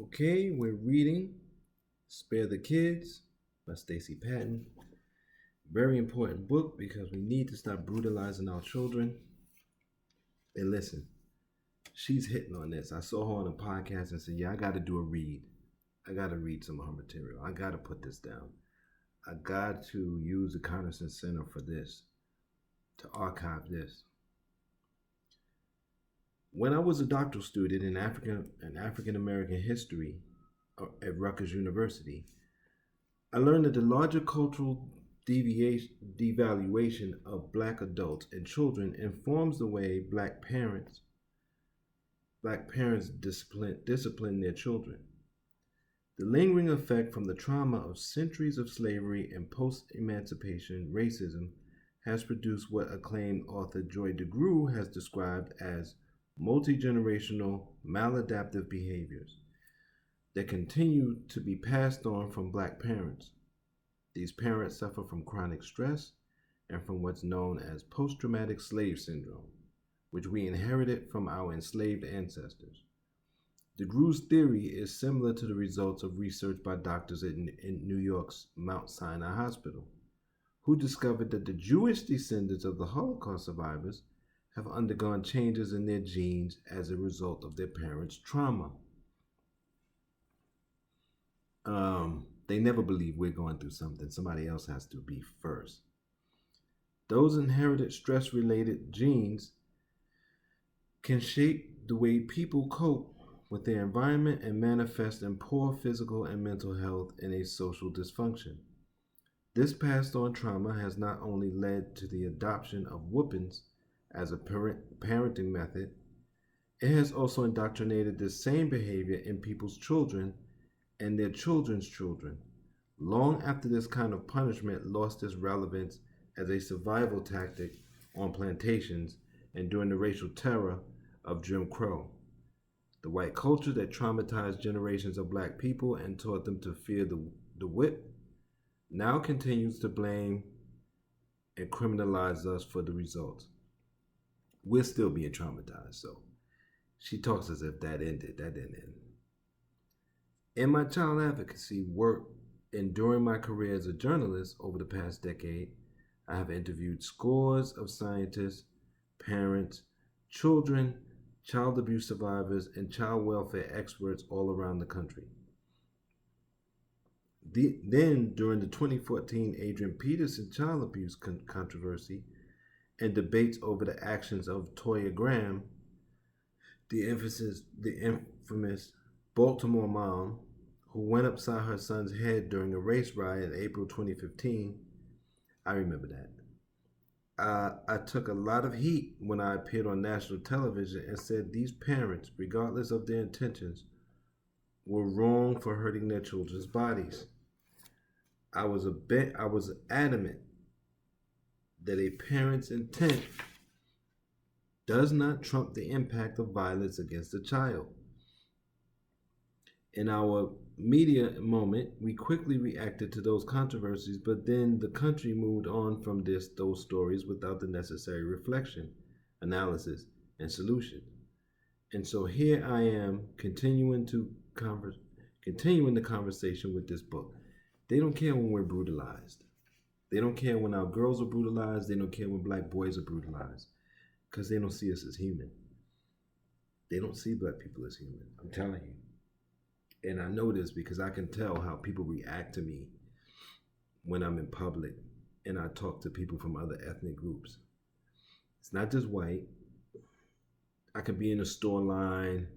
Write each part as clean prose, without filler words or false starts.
Okay, we're reading Spare the Kids by Stacey Patton. Very important book because we need to stop brutalizing our children. And listen, she's hitting on this. I saw her on a podcast and said, "Yeah, I got to do a read. I got to read some of her material. I got to put this down. I got to use the Cognizant Center for this, to archive this." When I was a doctoral student in African American history at Rutgers University, I learned that the larger cultural devaluation of black adults and children informs the way black parents discipline their children. The lingering effect from the trauma of centuries of slavery and post-emancipation racism has produced what acclaimed author Joy DeGruy has described as multi-generational maladaptive behaviors that continue to be passed on from black parents. These parents suffer from chronic stress and from what's known as post-traumatic slave syndrome, which we inherited from our enslaved ancestors. DeGruy's theory is similar to the results of research by doctors in New York's Mount Sinai Hospital, who discovered that the Jewish descendants of the Holocaust survivors have undergone changes in their genes as a result of their parents' trauma. They never believe we're going through something. Somebody else has to be first. Those inherited stress-related genes can shape the way people cope with their environment and manifest in poor physical and mental health and a social dysfunction. This passed on trauma has not only led to the adoption of whoopings as a parenting method, it has also indoctrinated this same behavior in people's children and their children's children, long after this kind of punishment lost its relevance as a survival tactic on plantations and during the racial terror of Jim Crow. The white culture that traumatized generations of black people and taught them to fear the whip now continues to blame and criminalize us for the results. We're still being traumatized, so she talks as if that ended. That didn't end. In my child advocacy work and during my career as a journalist over the past decade, I have interviewed scores of scientists, parents, children, child abuse survivors, and child welfare experts all around the country. Then, during the 2014 Adrian Peterson child abuse controversy and debates over the actions of Toya Graham, the infamous Baltimore mom who went upside her son's head during a race riot in April 2015, I remember that. I took a lot of heat when I appeared on national television and said these parents, regardless of their intentions, were wrong for hurting their children's bodies. I was adamant that a parent's intent does not trump the impact of violence against a child. In our media moment, we quickly reacted to those controversies, but then the country moved on from those stories without the necessary reflection, analysis, and solution. And so here I am continuing the conversation with this book. They don't care when we're brutalized. They don't care when our girls are brutalized. They don't care when black boys are brutalized because they don't see us as human. They don't see black people as human. I'm telling you. And I know this because I can tell how people react to me when I'm in public and I talk to people from other ethnic groups. It's not just white. I could be in a store line,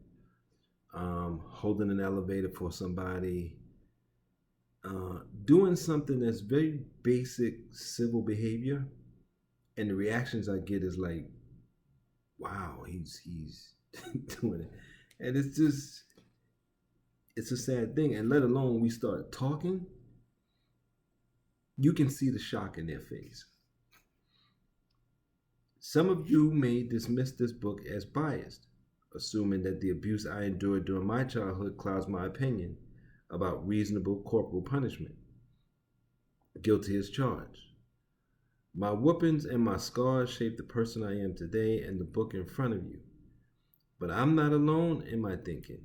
holding an elevator for somebody, doing something that's very basic civil behavior, and the reactions I get is like, wow, he's doing it. And it's a sad thing. And let alone when we start talking, you can see the shock in their face. Some of you may dismiss this book as biased, assuming that the abuse I endured during my childhood clouds my opinion about reasonable corporal punishment. Guilty as charged. My whoopings and my scars shape the person I am today and the book in front of you. But I'm not alone in my thinking.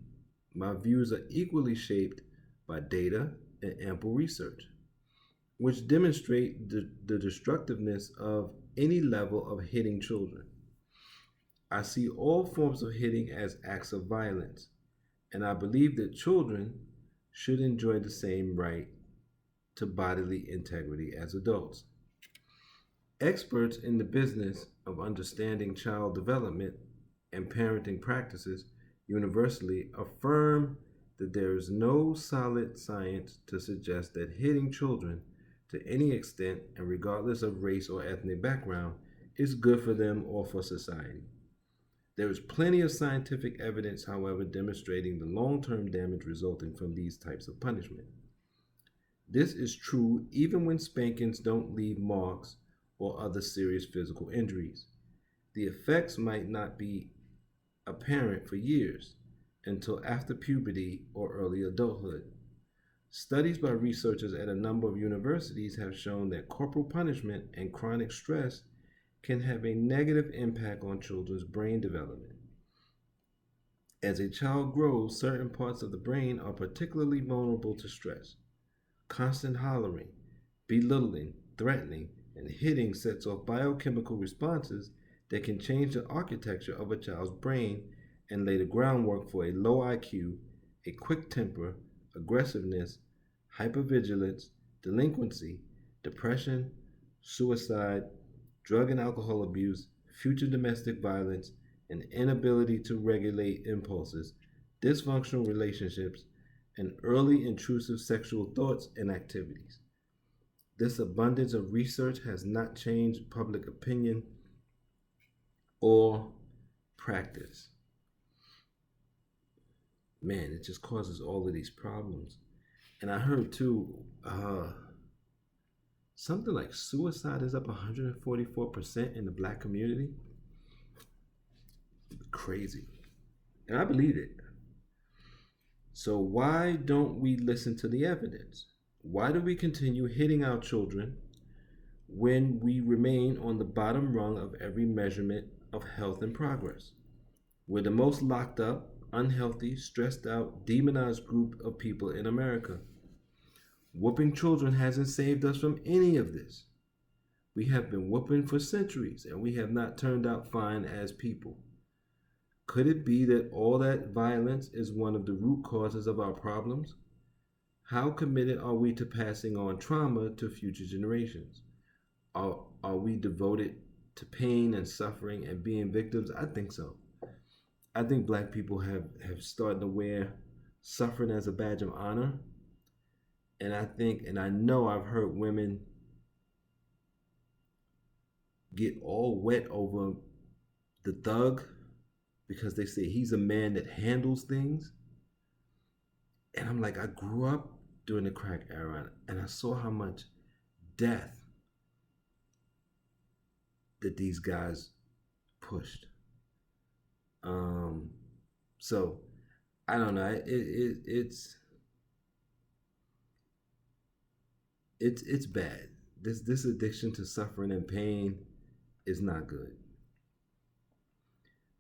My views are equally shaped by data and ample research, which demonstrate the destructiveness of any level of hitting children. I see all forms of hitting as acts of violence, and I believe that children should enjoy the same right to bodily integrity as adults. Experts in the business of understanding child development and parenting practices universally affirm that there is no solid science to suggest that hitting children to any extent and regardless of race or ethnic background is good for them or for society. There is plenty of scientific evidence, however, demonstrating the long term damage resulting from these types of punishment. This is true even when spankings don't leave marks or other serious physical injuries. The effects might not be apparent for years until after puberty or early adulthood. Studies by researchers at a number of universities have shown that corporal punishment and chronic stress can have a negative impact on children's brain development. As a child grows, certain parts of the brain are particularly vulnerable to stress. Constant hollering, belittling, threatening, and hitting sets off biochemical responses that can change the architecture of a child's brain and lay the groundwork for a low IQ, a quick temper, aggressiveness, hypervigilance, delinquency, depression, suicide, drug and alcohol abuse, future domestic violence, and inability to regulate impulses, dysfunctional relationships, and early intrusive sexual thoughts and activities. This abundance of research has not changed public opinion or practice. Man, it just causes all of these problems. And I heard too, something like suicide is up 144% in the black community. Crazy. And I believe it. So why don't we listen to the evidence? Why do we continue hitting our children when we remain on the bottom rung of every measurement of health and progress? We're the most locked up, unhealthy, stressed out, demonized group of people in America. Whooping children hasn't saved us from any of this. We have been whooping for centuries and we have not turned out fine as people. Could it be that all that violence is one of the root causes of our problems? How committed are we to passing on trauma to future generations? Are we devoted to pain and suffering and being victims? I think so. I think black people have started to wear suffering as a badge of honor. And I know I've heard women get all wet over the thug because they say he's a man that handles things. And I'm like, I grew up during the crack era and I saw how much death that these guys pushed. So I don't know. It's bad. This addiction to suffering and pain is not good.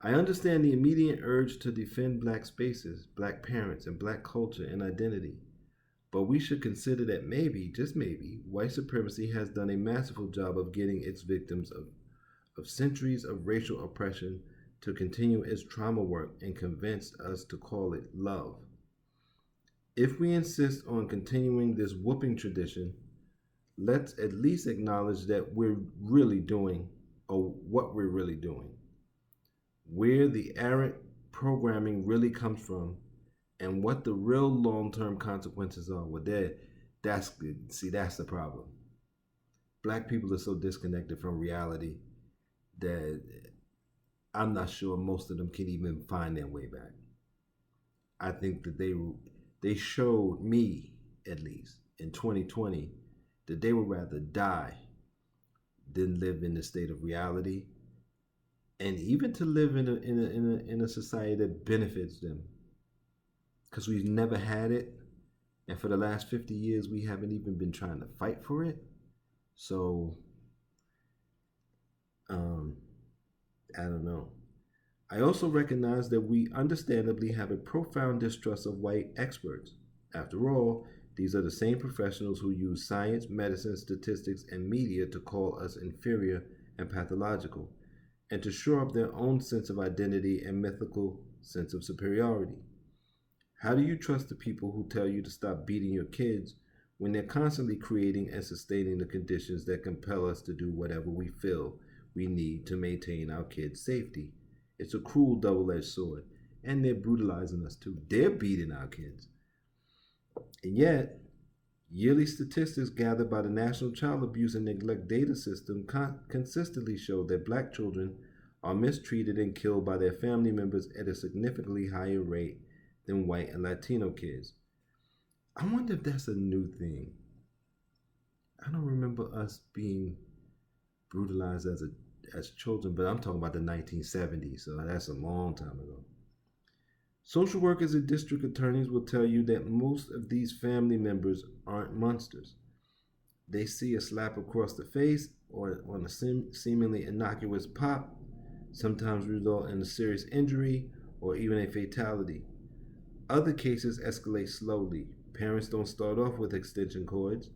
I understand the immediate urge to defend black spaces, black parents, and black culture and identity. But we should consider that maybe, just maybe, white supremacy has done a masterful job of getting its victims of centuries of racial oppression to continue its trauma work and convince us to call it love. If we insist on continuing this whooping tradition, let's at least acknowledge that we're really doing, or what we're really doing, where the errant programming really comes from, and what the real long-term consequences are. Well, that's the problem. Black people are so disconnected from reality that I'm not sure most of them can even find their way back. I think that they showed me, at least in 2020, that they would rather die than live in the state of reality, and even to live in a society that benefits them. Because we've never had it, and for the last 50 years we haven't even been trying to fight for it. So I don't know. I also recognize that we understandably have a profound distrust of white experts. After all, these are the same professionals who use science, medicine, statistics, and media to call us inferior and pathological, and to shore up their own sense of identity and mythical sense of superiority. How do you trust the people who tell you to stop beating your kids when they're constantly creating and sustaining the conditions that compel us to do whatever we feel we need to maintain our kids' safety? It's a cruel double edged sword, and they're brutalizing us too. They're beating our kids. And yet, yearly statistics gathered by the National Child Abuse and Neglect Data System consistently show that black children are mistreated and killed by their family members at a significantly higher rate than white and Latino kids. I wonder if that's a new thing. I don't remember us being brutalized as children, but I'm talking about the 1970s, so that's a long time ago. Social workers and district attorneys will tell you that most of these family members aren't monsters. They see a slap across the face or on a seemingly innocuous pop, sometimes result in a serious injury or even a fatality. Other cases escalate slowly. Parents don't start off with extension cords.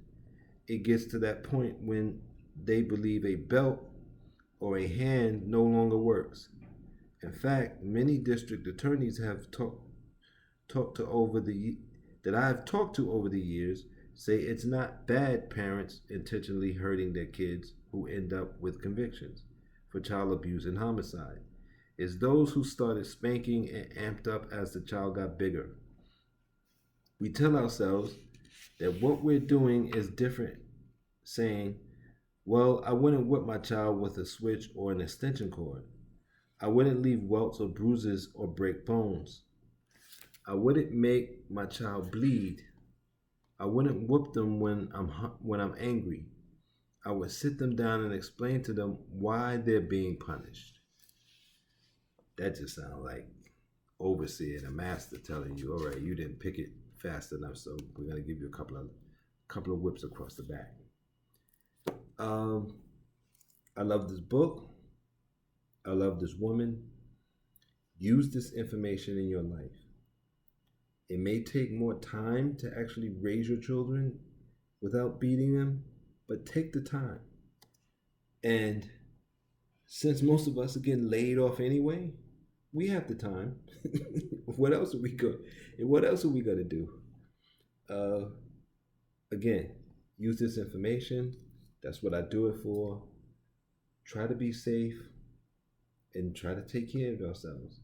It gets to that point when they believe a belt or a hand no longer works. In fact, many district attorneys have talked to over the that I've talked to over the years say it's not bad parents intentionally hurting their kids who end up with convictions for child abuse and homicide. It's those who started spanking and amped up as the child got bigger. We tell ourselves that what we're doing is different, saying, well, I wouldn't whip my child with a switch or an extension cord. I wouldn't leave welts or bruises or break bones. I wouldn't make my child bleed. I wouldn't whoop them when I'm angry. I would sit them down and explain to them why they're being punished. That just sounds like overseer and a master telling you, all right, you didn't pick it fast enough, so we're gonna give you a couple of whips across the back. I love this book. I love this woman. Use this information in your life. It may take more time to actually raise your children without beating them, but take the time. And since most of us are getting laid off anyway, we have the time. What else are we gonna do? Again, use this information. That's what I do it for. Try to be safe and try to take care of ourselves.